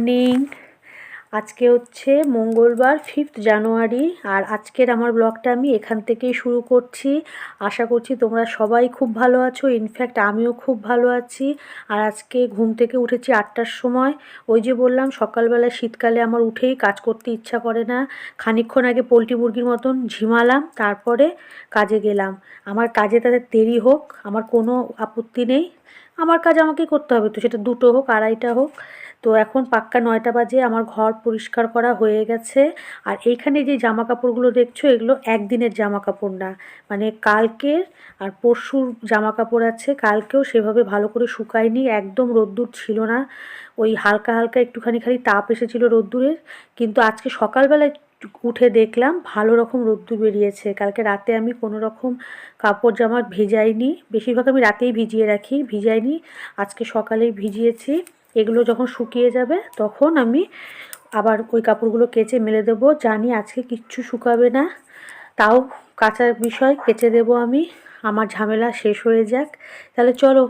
Morning. আজকে হচ্ছে মঙ্গলবার 5 জানুয়ারি। আর আজকের আমার ব্লগটা আমি এখান থেকেই শুরু করছি। আশা করছি তোমরা সবাই খুব ভালো আছো, ইনফ্যাক্ট আমিও খুব ভালো আছি। আর আজকে ঘুম থেকে উঠেছি 8টার সময়। ওই যে বললাম সকালবেলায় শীতকালে আমার উঠেই কাজ করতে ইচ্ছা করে না। খানিকক্ষণ আগে পোলট্রি মুরগির মতন ঝিমালাম, তারপরে কাজে গেলাম। আমার কাজে তাদের দেরি হোক, আমার কোনো আপত্তি নেই। আমার কাজ আমাকেই করতে হবে, তো সেটা 2টো হোক 2:30টা হোক। তো এখন পাক্কা 9টা বাজে, আমার ঘর পরিষ্কার করা হয়ে গেছে। আর এইখানে যে জামা কাপড়গুলো দেখছো, এগুলো একদিনের জামা কাপড় না, মানে কালকের আর পরশুর জামা কাপড় আছে। কালকেও সেভাবে ভালো করে শুকায়নি, একদম রোদ্দুর ছিল না। ওই হালকা হালকা একটুখানি খালি তাপ এসেছিল রোদ্দুরের। কিন্তু আজকে সকালবেলায় উঠে দেখলাম ভালো রকম রোদ্দুর বেরিয়েছে। কালকে রাতে আমি কোনো রকম কাপড় জামা ভিজাইনি, বেশিরভাগ আমি রাতেই ভিজিয়ে রাখি, ভিজাইনি। আজকে সকালেই ভিজিয়েছি। এগুলো যখন শুকিয়ে যাবে তখন আমি আবার ওই কাপড়গুলো কেচে মেলে দেবো। জানি আজকে কিচ্ছু শুকাবে না, তাও কাচার বিষয় কেচে দেবো আমি। আমার ঝামেলা শেষ হয়ে যাক। তাহলে চলো।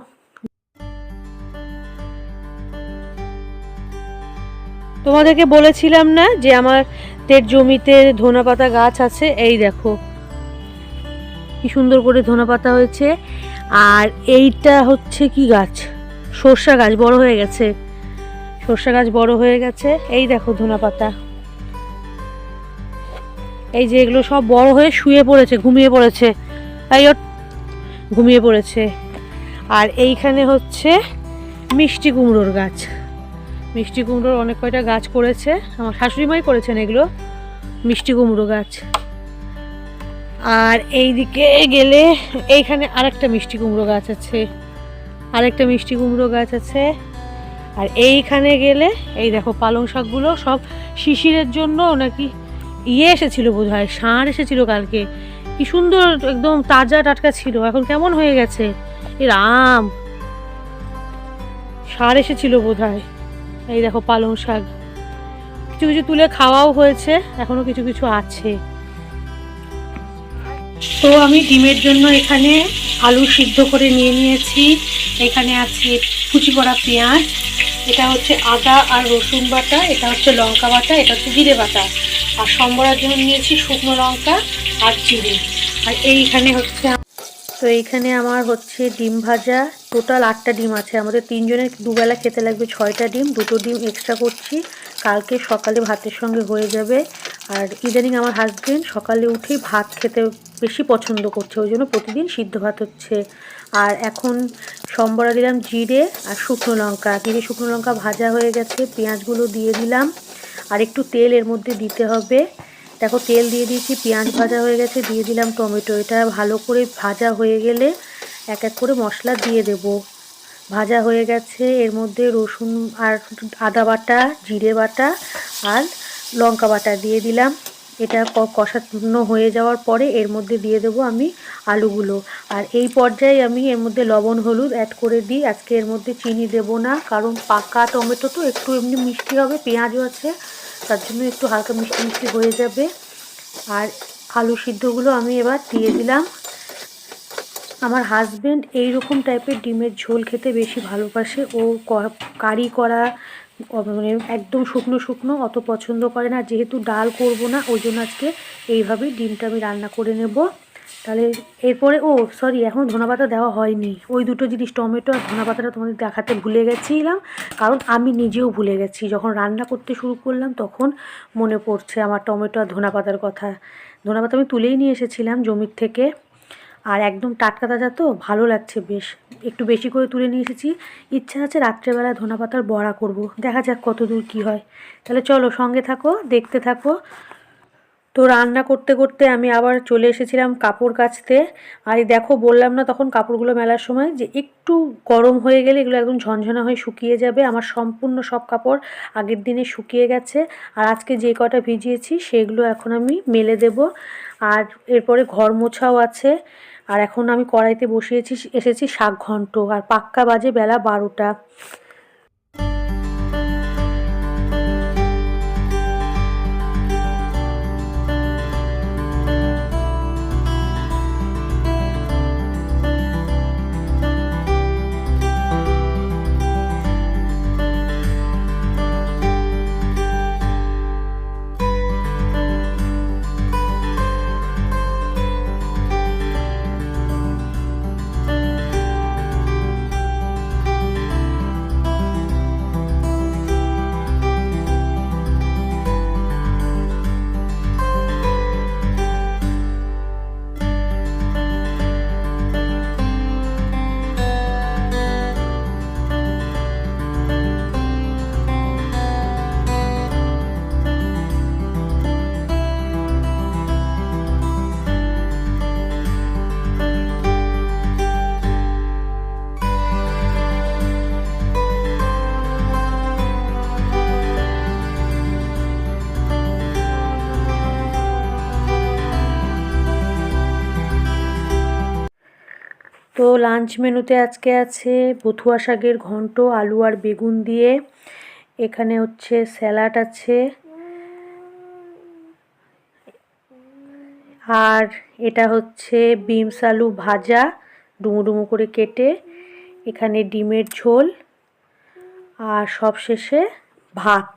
তোমাদেরকে বলেছিলাম না যে আমাদের জমিতে ধনেপাতা গাছ আছে, এই দেখো কি সুন্দর করে ধনেপাতা হয়েছে। আর এইটা হচ্ছে কি গাছ, সর্ষা গাছ, বড় হয়ে গেছে। সর্ষা গাছ বড় হয়ে গেছে, এই দেখো ধনেপাতা। এই যে এগুলো সব বড় হয়ে শুয়ে পড়েছে, ঘুমিয়ে পড়েছে, তাই ঘুমিয়ে পড়েছে। আর এইখানে হচ্ছে মিষ্টি কুমড়োর গাছ। মিষ্টি কুমড়োর অনেক কয়টা গাছ করেছে, আমার শাশুড়ি মাই করেছেন এগুলো, মিষ্টি কুমড়ো গাছ। আর এই দিকে গেলে এইখানে আরেকটা মিষ্টি কুমড়ো গাছ আছে, আরেকটা মিষ্টি কুমড়ো গাছ আছে। আর এইখানে গেলে এই দেখো পালং শাকগুলো সব শিশিরের জন্য নাকি এসেছিল, বোধ হয় ষাঁড় এসেছিল কালকে। কি সুন্দর একদম তাজা টাটকা ছিল, এখন কেমন হয়ে গেছে। এর আম, ষাঁড় এসেছিল বোধ হয়। এই দেখো পালং শাক, কিছু কিছু তুলে খাওয়াও হয়েছে, এখনো কিছু কিছু আছে। তো আমি ডিমের জন্য এখানে আলু সিদ্ধ করে নিয়ে নিয়েছি। এখানে আছে কুচি করা পেঁয়াজ, এটা হচ্ছে আদা আর রসুন বাটা, এটা হচ্ছে লঙ্কা বাটা, এটা হচ্ছে জিরে বাটা। আর সম্বরার জন্য নিয়েছি শুকনো লঙ্কা আর জিরে। আর এইখানে হচ্ছে, তো এইখানে আমার হচ্ছে ডিম ভাজা। টোটাল 8টা ডিম আছে, আমাদের 3জনের দুবেলা খেতে লাগবে 6টা ডিম, 2টো ডিম এক্সট্রা করছি, কালকে সকালে ভাতের সঙ্গে হয়ে যাবে। আর ইদানিং আমার হাজবেন্ড সকালে উঠেই ভাত খেতে বেশি পছন্দ করছে, ওই জন্য প্রতিদিন সিদ্ধ ভাত হচ্ছে। আর এখন সম্বরা দিলাম জিরে আর শুকনো লঙ্কা, জিরে শুকনো লঙ্কা ভাজা হয়ে গেছে, পেঁয়াজগুলো দিয়ে দিলাম। আর একটু তেল এর মধ্যে দিতে হবে। দেখো তেল দিয়ে দিয়েছি, পেঁয়াজ ভাজা হয়ে গেছে, দিয়ে দিলাম টমেটো। এটা ভালো করে ভাজা হয়ে গেলে এক এক করে মশলা দিয়ে দেব। ভাজা হয়ে গেছে, এর মধ্যে রসুন আর আদা বাটা, জিরে বাটা আর লঙ্কা বাটা দিয়ে দিলাম। এটা কষানো হয়ে যাওয়ার পরে এর মধ্যে দিয়ে দেবো আমি আলুগুলো। আর এই পর্যায়ে আমি এর মধ্যে লবণ হলুদ অ্যাড করে দিই। আজকে এর মধ্যে চিনি দেব না, কারণ পাকা টমেটো তো একটু এমনি মিষ্টি হবে, পেঁয়াজও আছে, তার জন্য একটু হালকা মিষ্টি মিষ্টি হয়ে যাবে। আর আলু সিদ্ধগুলো আমি এবার দিয়ে দিলাম। আমার হাজবেন্ড এইরকম টাইপের ডিমের ঝোল খেতে বেশি ভালোবাসে, ও কারি করা মানে একদম শুকনো শুকনো অত পছন্দ করে না। যেহেতু ডাল করব না, ওই জন্য আজকে এইভাবেই ডিমটা আমি রান্না করে নেব। তাহলে এরপরে সরি, এখনও ধনেপাতা দেওয়া হয়নি। ওই দুটো জিনিস, টমেটো আর ধনেপাতাটা তোমাদের দেখাতে ভুলে গেছিলাম, কারণ আমি নিজেও ভুলে গেছি। যখন রান্না করতে শুরু করলাম তখন মনে পড়ছে আমার টমেটো আর ধনেপাতার কথা। ধনেপাতা আমি তুলেই নিয়ে এসেছিলাম জমির থেকে, আর একদম টাটকা তাজা, তো ভালো লাগছে বেশ, একটু বেশি করে তুলে নিয়ে এসেছি। ইচ্ছা আছে রাত্রেবেলা ধনেপাতার বড়া করব, দেখা যাক কত দূর কী হয়। তাহলে চলো সঙ্গে থাকো, দেখতে থাকো। তো রান্না করতে করতে আমি আবার চলে এসেছিলাম কাপড় কাচতে। আর দেখো বললাম না তখন কাপড়গুলো মেলার সময় যে একটু গরম হয়ে গেলে এগুলো একদম ঝনঝনা হয়ে শুকিয়ে যাবে। আমার সম্পূর্ণ সব কাপড় আগের দিনে শুকিয়ে গেছে। আর আজকে যে কটা ভিজিয়েছি সেগুলো এখন আমি মেলে দেব। আর এরপরে ঘর মোছাও আছে। আর এখন আমি কড়াইতে এসেছি শাক ঘন্ট, আর পাক্কা বাজে বেলা 12টা। তো লাঞ্চ মেনুতে আজকে আছে বথুয়া শাকের ঘন্ট আলু আর বেগুন দিয়ে, এখানে হচ্ছে স্যালাড আছে, আর এটা হচ্ছে বিনস আলু ভাজা ডুমো ডুমো করে কেটে, এখানে ডিমের ঝোল, আর সবশেষে ভাত।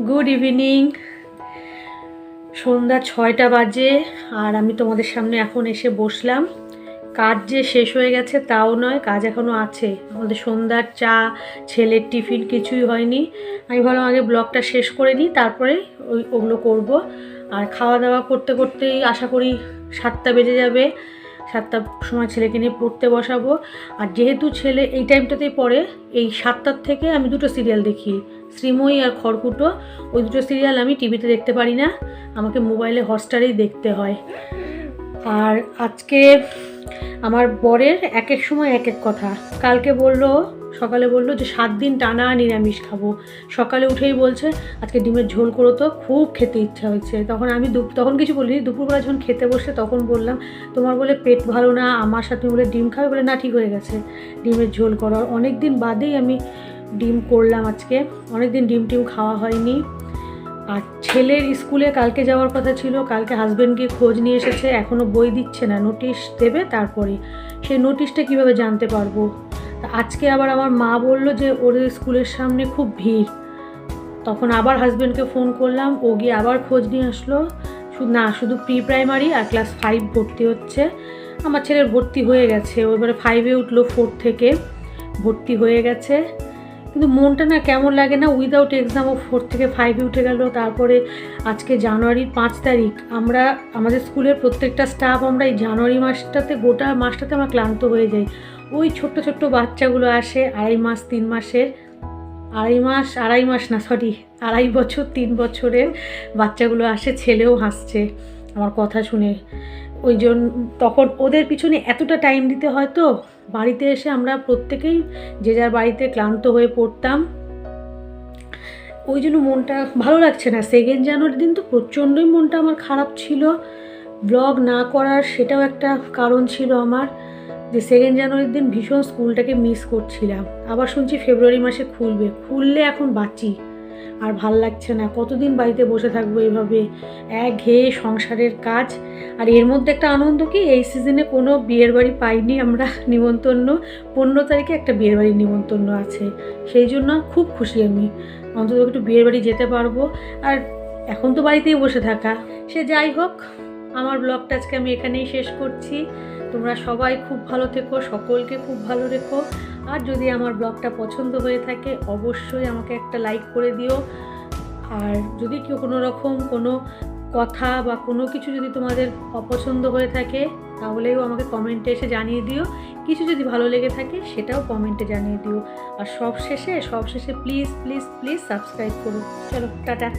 গুড ইভিনিং, সন্ধ্যা 6টা বাজে আর আমি তোমাদের সামনে এখন এসে বসলাম। কাজ যে শেষ হয়ে গেছে তাও নয়, কাজ এখনও আছে। আমাদের সন্ধ্যার চা, ছেলের টিফিন কিছুই হয়নি। আমি ভাবলাম আগে ব্লগটা শেষ করে নিই, তারপরে ওগুলো করব। আর খাওয়া দাওয়া করতে করতেই আশা করি 7টা বেজে যাবে। 7টার সময় ছেলেকে নিয়ে পড়তে বসাবো। আর যেহেতু ছেলে এই টাইমটাতেই পড়ে, এই 7টার থেকে আমি দুটো সিরিয়াল দেখি, শ্রীময়ী আর খড়কুটো। ওই দুটো সিরিয়াল আমি টিভিতে দেখতে পারি না, আমাকে মোবাইলে হটস্টারেই দেখতে হয়। আর আজকে আমার বরের এক এক সময় এক এক কথা। কালকে সকালে বললো যে 7 দিন টানা নিরামিষ খাবো। সকালে উঠেই বলছে আজকে ডিমের ঝোল করো তো, খুব খেতে ইচ্ছা হয়েছে। তখন কিছু বলিনি। দুপুরবেলা যখন খেতে বসে তখন বললাম তোমার বলে পেট ভালো না, আমার সাথে বলে ডিম খাবে, বলে না ঠিক হয়ে গেছে, ডিমের ঝোল করো। অনেক দিন বাদেই আমি ডিম করলাম আজকে, অনেক দিন ডিম টিম খাওয়া হয়নি। আর ছেলের স্কুলে কালকে যাওয়ার কথা ছিল, কালকে হাজব্যান্ডকে খোঁজ নিয়ে এসেছে, এখনও বই দিচ্ছে না, নোটিশ দেবে তারপরে। সেই নোটিশটা কিভাবে জানতে পারবো? আজকে আবার আমার মা বলল যে ওদের স্কুলের সামনে খুব ভিড়। তখন আবার হাজব্যান্ডকে ফোন করলাম, ও গিয়ে আবার খোঁজ নিয়ে আসলো। শুধু প্রি প্রাইমারি আর ক্লাস 5 ভর্তি হচ্ছে। আমার ছেলের ভর্তি হয়ে গেছে, ও এবারে 5-এ উঠলো, 4 থেকে ভর্তি হয়ে গেছে। কিন্তু মনটা না কেমন লাগে না, উইদাউট এক্সাম ও 4 থেকে 5-এ উঠে গেল। তারপরে আজকে জানুয়ারির 5 তারিখ, আমাদের স্কুলের প্রত্যেকটা স্টাফ আমরা এই জানুয়ারি মাসটাতে, গোটা মাসটাতে আমরা ক্লান্ত হয়ে যাই। ওই ছোট্ট ছোট্ট বাচ্চাগুলো আসে, 2.5 মাস 3 মাসের, 2.5 বছর 3 বছরের বাচ্চাগুলো আসে। ছেলেও হাসছে আমার কথা শুনে। তখন ওদের পিছনে এতটা টাইম দিতে হয়, তো বাড়িতে এসে আমরা প্রত্যেকেই যে যার বাড়িতে ক্লান্ত হয়ে পড়তাম। ওই জন্য মনটা ভালো লাগছে না। 2 জানুয়ারির দিন তো প্রচণ্ডই মনটা আমার খারাপ ছিল। ব্লগ না করার সেটাও একটা কারণ ছিল আমার, যে 2 জানুয়ারির দিন ভীষণ স্কুলটাকে মিস করছিলাম। আবার শুনছি ফেব্রুয়ারি মাসে খুললে এখন বাঁচি। আর ভাল লাগছে না, কতদিন বাড়িতে বসে থাকবো এভাবে, একঘেয়ে সংসারের কাজ। আর এর মধ্যে একটা আনন্দ কি, এই সিজনে কোনো বিয়ের বাড়ি পাইনি আমরা নিমন্ত্রণ। 15 তারিখে একটা বিয়ের বাড়ির নিমন্ত্রণ আছে, সেই জন্য খুব খুশি আমি, অন্তত একটু বিয়ের বাড়ি যেতে পারবো। আর এখন তো বাড়িতেই বসে থাকা। সে যাই হোক, আমার ব্লগটা আজকে আমি এখানেই শেষ করছি। তোমরা সবাই খুব ভালো থেকো, সকলকে খুব ভালো রেখো। আর যদি আমার ব্লগটা পছন্দ হয়ে থাকে অবশ্যই আমাকে একটা লাইক করে দিও। আর যদি কেউ কোনো রকম কোনো কথা বা কোনো কিছু যদি তোমাদের অপছন্দ হয়ে থাকে তাহলেও আমাকে কমেন্টে এসে জানিয়ে দিও। কিছু যদি ভালো লেগে থাকে সেটাও কমেন্টে জানিয়ে দিও। আর সবশেষে প্লিজ প্লিজ প্লিজ সাবস্ক্রাইব করো। চলো টাটা।